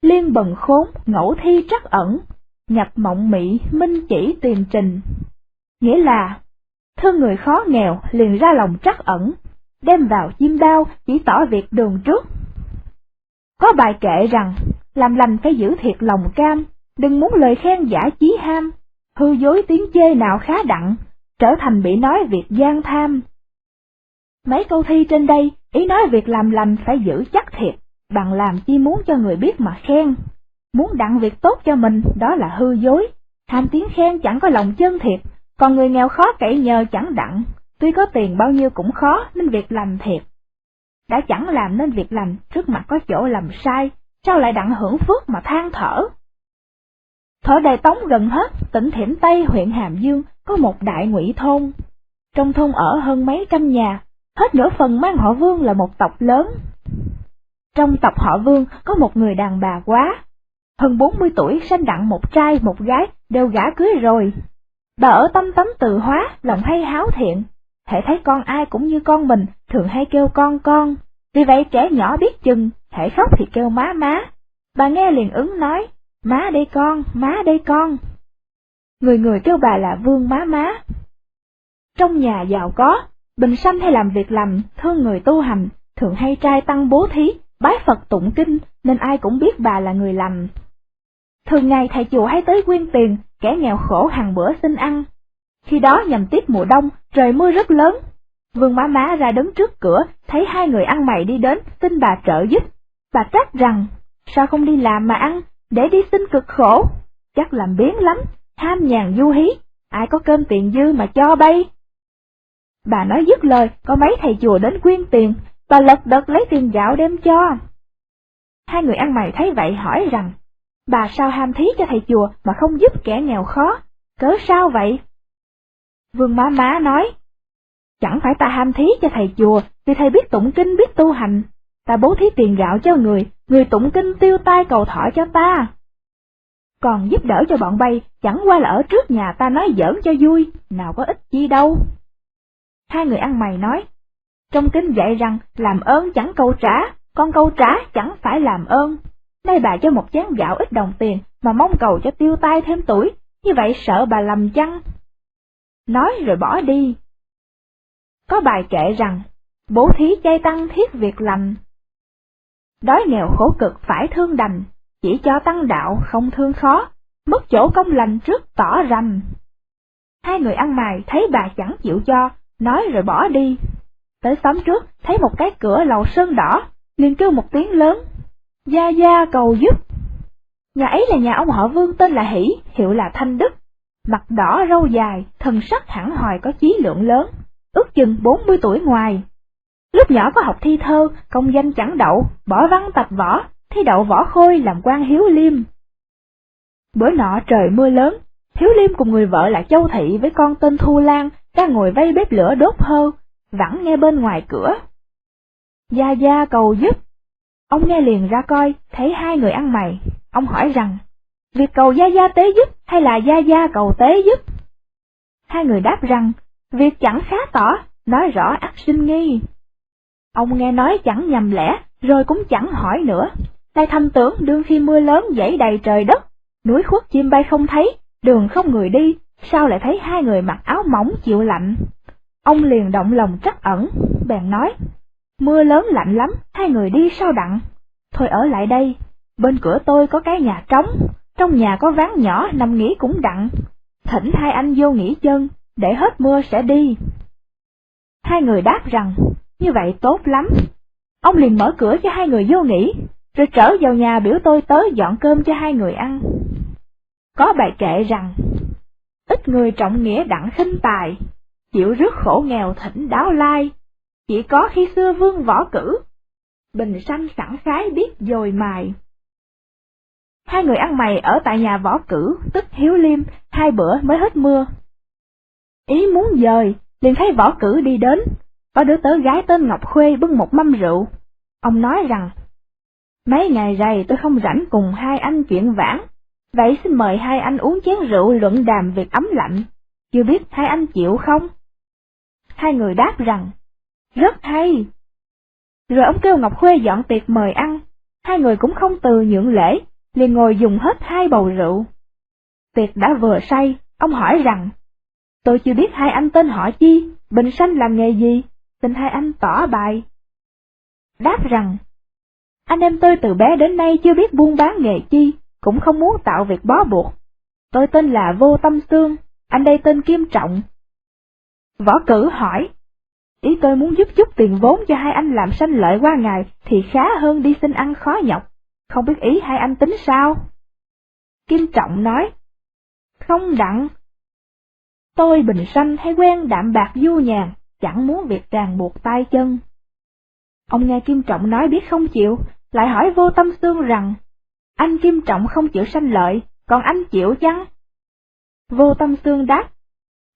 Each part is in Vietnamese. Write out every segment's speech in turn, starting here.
liên bần khốn, ngẫu thi trắc ẩn, nhập mộng mị, minh chỉ tiền trình. Nghĩa là, thương người khó nghèo liền ra lòng trắc ẩn, đem vào chim đao chỉ tỏ việc đường trước. Có bài kệ rằng, làm lành phải giữ thiệt lòng cam, đừng muốn lời khen giả chí ham, hư dối tiếng chê nào khá đặng, trở thành bị nói việc gian tham. Mấy câu thi trên đây, ý nói việc làm lành phải giữ chắc thiệt, bằng làm chi muốn cho người biết mà khen. Muốn đặng việc tốt cho mình, đó là hư dối, ham tiếng khen chẳng có lòng chân thiệt, còn người nghèo khó cậy nhờ chẳng đặng, tuy có tiền bao nhiêu cũng khó nên việc lành thiệt. Đã chẳng làm nên việc lành, trước mặt có chỗ làm sai, sao lại đặng hưởng phước mà than thở. Thở Đài Tống gần hết, tỉnh Thiểm Tây huyện Hàm Dương có một đại ngụy thôn. Trong thôn ở hơn mấy trăm nhà, hết nửa phần mang họ Vương là một tộc lớn. Trong tộc họ Vương có một người đàn bà quá, hơn 40 tuổi, sanh đặng một trai một gái, đều gả cưới rồi. Bà ở tâm tánh từ hóa, lòng hay háo thiện, hễ thấy con ai cũng như con mình, thường hay kêu con. Vì vậy trẻ nhỏ biết chừng, hễ khóc thì kêu má má. Bà nghe liền ứng nói, má đây con, má đây con. Người người kêu bà là Vương má má. Trong nhà giàu có, bình sanh hay làm việc lành, thương người tu hành, thường hay trai tăng bố thí, bái Phật tụng kinh, nên ai cũng biết bà là người lành. Thường ngày thầy chùa hay tới quyên tiền, kẻ nghèo khổ hàng bữa xin ăn. Khi đó nhằm tiết mùa đông, trời mưa rất lớn. Vương má má ra đứng trước cửa, thấy hai người ăn mày đi đến, xin bà trợ giúp. Bà trách rằng, sao không đi làm mà ăn, để đi xin cực khổ, chắc làm biếng lắm, ham nhàn du hí, ai có cơm tiền dư mà cho bay. Bà nói dứt lời, có mấy thầy chùa đến quyên tiền, bà lật đật lấy tiền gạo đem cho. Hai người ăn mày thấy vậy hỏi rằng, bà sao ham thí cho thầy chùa mà không giúp kẻ nghèo khó, cớ sao vậy? Vương má má nói, chẳng phải ta ham thí cho thầy chùa, vì thầy biết tụng kinh biết tu hành, ta bố thí tiền gạo cho người tụng kinh tiêu tai cầu thọ cho ta. Còn giúp đỡ cho bọn bay, chẳng qua là ở trước nhà ta nói giỡn cho vui, nào có ích chi đâu. Hai người ăn mày nói, trong kinh dạy rằng làm ơn chẳng cầu trả, còn cầu trả chẳng phải làm ơn. Nay bà cho một chén gạo ít đồng tiền mà mong cầu cho tiêu tai thêm tuổi, như vậy sợ bà lầm chăng? Nói rồi bỏ đi. Có bài kệ rằng, bố thí chay tăng thiết việc lành. Đói nghèo khổ cực phải thương đành, chỉ cho tăng đạo không thương khó, mất chỗ công lành trước tỏ rành. Hai người ăn mày thấy bà chẳng chịu cho, nói rồi bỏ đi. Tới xóm trước, thấy một cái cửa lầu sơn đỏ, liền kêu một tiếng lớn, gia gia cầu giúp. Nhà ấy là nhà ông họ Vương tên là Hỷ, hiệu là Thanh Đức, mặt đỏ râu dài, thần sắc hẳn hoài có chí lượng lớn, ước chừng 40 tuổi ngoài. Lúc nhỏ có học thi thơ, công danh chẳng đậu, bỏ văn tập võ, thi đậu võ khôi làm quan Hiếu Liêm. Bữa nọ trời mưa lớn, Hiếu Liêm cùng người vợ là Châu Thị với con tên Thu Lan đang ngồi vây bếp lửa đốt hơ, vẳng nghe bên ngoài cửa, gia gia cầu giúp. Ông nghe liền ra coi, thấy hai người ăn mày, ông hỏi rằng, việc cầu gia gia tế giúp hay là gia gia cầu tế giúp? Hai người đáp rằng, việc chẳng khá tỏ, nói rõ ắt sinh nghi. Ông nghe nói chẳng nhầm lẽ, rồi cũng chẳng hỏi nữa, lại thầm tưởng đương khi mưa lớn dãy đầy trời đất, núi khuất chim bay không thấy, đường không người đi, sao lại thấy hai người mặc áo mỏng chịu lạnh? Ông liền động lòng trắc ẩn, bèn nói, mưa lớn lạnh lắm, hai người đi sao đặng? Thôi ở lại đây, bên cửa tôi có cái nhà trống, trong nhà có ván nhỏ nằm nghỉ cũng đặng, thỉnh hai anh vô nghỉ chân, để hết mưa sẽ đi. Hai người đáp rằng, như vậy tốt lắm. Ông liền mở cửa cho hai người vô nghỉ, rồi trở vào nhà biểu tôi tới dọn cơm cho hai người ăn. Có bài kệ rằng, ít người trọng nghĩa đặng khinh tài, chịu rước khổ nghèo thỉnh đáo lai, chỉ có khi xưa vương võ cử, bình sanh sẵn khái biết dồi mài. Hai người ăn mày ở tại nhà võ cử, tức Hiếu Liêm, 2 bữa mới hết mưa. Ý muốn dời, liền thấy võ cử đi đến, có đứa tớ gái tên Ngọc Khuê bưng một mâm rượu. Ông nói rằng, mấy ngày rày tôi không rảnh cùng hai anh chuyện vãng, vậy xin mời hai anh uống chén rượu luận đàm việc ấm lạnh, chưa biết hai anh chịu không? Hai người đáp rằng, rất hay. Rồi ông kêu Ngọc Khuê dọn tiệc mời ăn, hai người cũng không từ nhượng lễ, liền ngồi dùng hết 2 bầu rượu. Tiệc đã vừa say, ông hỏi rằng, tôi chưa biết hai anh tên họ chi, bình sanh làm nghề gì, xin hai anh tỏ bài. Đáp rằng, anh em tôi từ bé đến nay chưa biết buôn bán nghề chi, cũng không muốn tạo việc bó buộc. Tôi tên là Vô Tâm Xương, anh đây tên Kim Trọng. Võ Cử hỏi, ý tôi muốn giúp chút tiền vốn cho hai anh làm sanh lợi qua ngày thì khá hơn đi xin ăn khó nhọc, không biết ý hai anh tính sao? Kim Trọng nói, không đặng. Tôi bình sanh hay quen đạm bạc du nhàn, chẳng muốn việc ràng buộc tay chân. Ông nghe Kim Trọng nói biết không chịu, lại hỏi Vô Tâm Xương rằng, anh Kim Trọng không chịu sanh lợi, còn anh chịu chăng? Vô Tâm Xương đáp,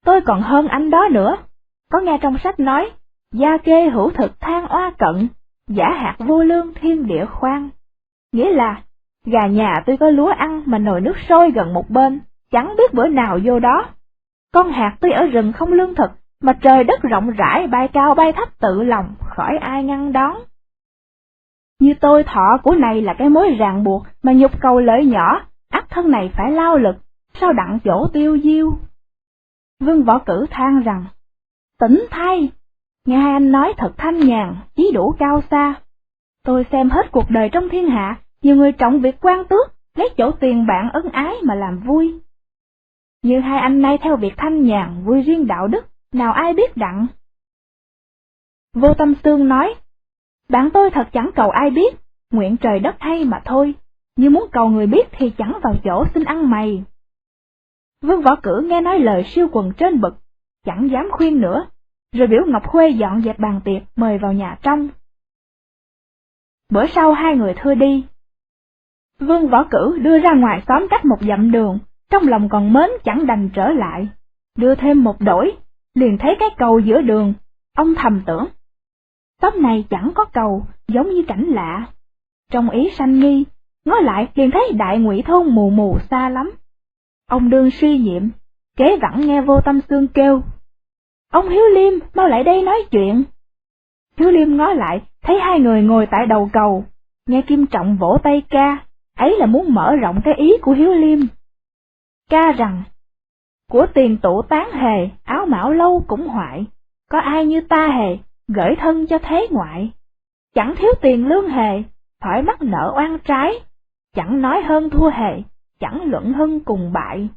tôi còn hơn anh đó nữa. Có nghe trong sách nói, gia kê hữu thực than oa cận, giả hạt vô lương thiên địa khoan. Nghĩa là, gà nhà tôi có lúa ăn mà nồi nước sôi gần một bên, chẳng biết bữa nào vô đó. Con hạt tôi ở rừng không lương thực, mà trời đất rộng rãi bay cao bay thấp tự lòng, khỏi ai ngăn đón. Như tôi thọ của này là cái mối ràng buộc mà nhục cầu lợi nhỏ, ắt thân này phải lao lực, sao đặng chỗ tiêu diêu. Vương Võ Cử than rằng, tỉnh thay, nghe hai anh nói thật thanh nhàn, chí đủ cao xa. Tôi xem hết cuộc đời trong thiên hạ, nhiều người trọng việc quan tước, lấy chỗ tiền bạc ân ái mà làm vui. Như hai anh nay theo việc thanh nhàn, vui riêng đạo đức, nào ai biết đặng. Vô Tâm Xương nói, bạn tôi thật chẳng cầu ai biết, nguyện trời đất hay mà thôi, như muốn cầu người biết thì chẳng vào chỗ xin ăn mày. Vương Võ Cử nghe nói lời siêu quần trên bực, chẳng dám khuyên nữa, rồi biểu Ngọc Khuê dọn dẹp bàn tiệc mời vào nhà trong. Bữa sau hai người thưa đi. Vương Võ Cử đưa ra ngoài xóm cách một dặm đường, trong lòng còn mến chẳng đành trở lại, đưa thêm một đổi, liền thấy cái cầu giữa đường, ông thầm tưởng. Xóm này chẳng có cầu, giống như cảnh lạ. Trong ý sanh nghi, ngó lại liền thấy Đại Ngụy thôn mù mù xa lắm. Ông đương suy nhiệm, kế vẳng nghe Vô Tâm Xương kêu, ông Hiếu Liêm mau lại đây nói chuyện. Hiếu Liêm ngó lại, thấy hai người ngồi tại đầu cầu, nghe Kim Trọng vỗ tay ca, ấy là muốn mở rộng cái ý của Hiếu Liêm. Ca rằng, của tiền tụ tán hề, áo mão lâu cũng hoại, có ai như ta hề, gửi thân cho thế ngoại. Chẳng thiếu tiền lương hề, khỏi mắc nợ oan trái, chẳng nói hơn thua hề, chẳng luận hưng cùng bại.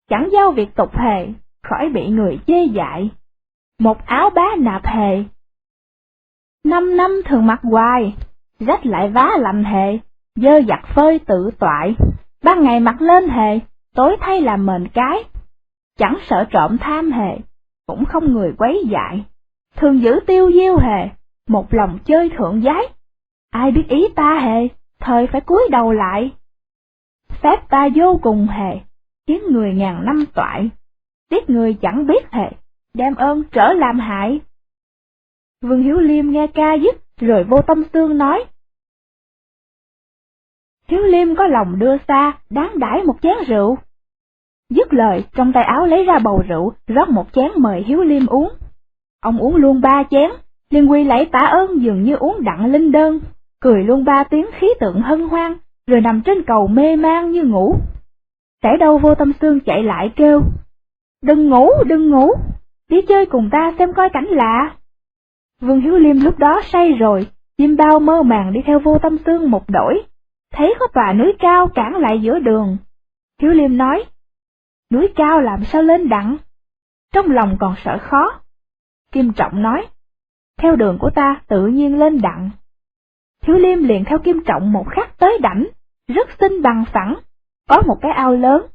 Chẳng giao việc tục hề, khỏi bị người chê dại. Một áo bá nạp hề, 5 năm thường mặc hoài, rách lại vá lành hề, dơ giặt phơi tự toại, ban ngày mặc lên hề, tối thay làm mền cái. Chẳng sợ trộm tham hề, cũng không người quấy dại, thường giữ tiêu diêu hề, một lòng chơi thượng giái. Ai biết ý ta hề, thời phải cúi đầu lại. Phép ta vô cùng hề, khiến người ngàn năm toại, tiếc người chẳng biết hề, đem ơn trở làm hại. Vương Hiếu Liêm nghe ca dứt, rồi Vô Tâm Xương nói. Hiếu Liêm có lòng đưa xa, đáng đãi một chén rượu. Dứt lời, trong tay áo lấy ra bầu rượu, rót một chén mời Hiếu Liêm uống. Ông uống luôn 3 chén, liền quỳ lạy tạ ơn dường như uống đặng linh đơn, cười luôn 3 tiếng khí tượng hân hoan, rồi nằm trên cầu mê man như ngủ. Kẻ đâu Vô Tâm Xương chạy lại kêu, đừng ngủ, đi chơi cùng ta xem coi cảnh lạ. Vương Hiếu Liêm lúc đó say rồi, chim bao mơ màng đi theo Vô Tâm Xương một đổi, thấy có tòa núi cao cản lại giữa đường. Hiếu Liêm nói, núi cao làm sao lên đặng? Trong lòng còn sợ khó. Kim Trọng nói, theo đường của ta tự nhiên lên đặng. Hiếu Liêm liền theo Kim Trọng một khắc tới đảnh, rất xinh bằng phẳng, có một cái ao lớn,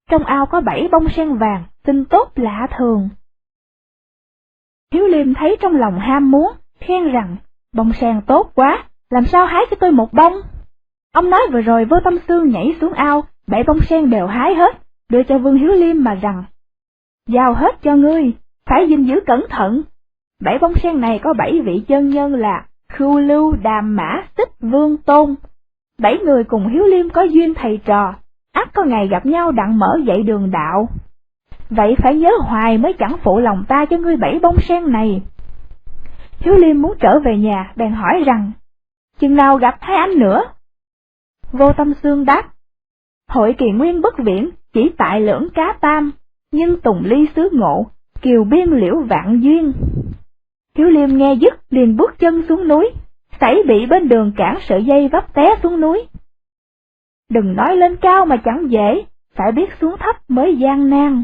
trong ao có 7 bông sen vàng, xinh tốt lạ thường. Hiếu Liêm thấy trong lòng ham muốn, khen rằng, bông sen tốt quá, làm sao hái cho tôi một bông? Ông nói vừa rồi Vô Tâm Xương nhảy xuống ao, 7 bông sen đều hái hết, đưa cho Vương Hiếu Liêm mà rằng, giao hết cho ngươi, phải gìn giữ cẩn thận. 7 bông sen này có 7 vị chân nhân là Khưu Lưu, Đàm Mã, Xích, Vương, Tôn. 7 người cùng Hiếu Liêm có duyên thầy trò, ắt có ngày gặp nhau đặng mở dạy đường đạo. Vậy phải nhớ hoài mới chẳng phụ lòng ta cho ngươi 7 bông sen này. Hiếu Liêm muốn trở về nhà, bèn hỏi rằng, chừng nào gặp hai anh nữa? Vô Tâm Xương đáp: Hội Kỳ Nguyên bất viễn, chỉ tại lưỡng cá tam, nhưng tùng ly xứ ngộ, kiều biên liễu vạn duyên. Hiếu Liêm nghe dứt liền bước chân xuống núi, sảy bị bên đường cản sợi dây vấp té xuống núi. Đừng nói lên cao mà chẳng dễ, phải biết xuống thấp mới gian nan.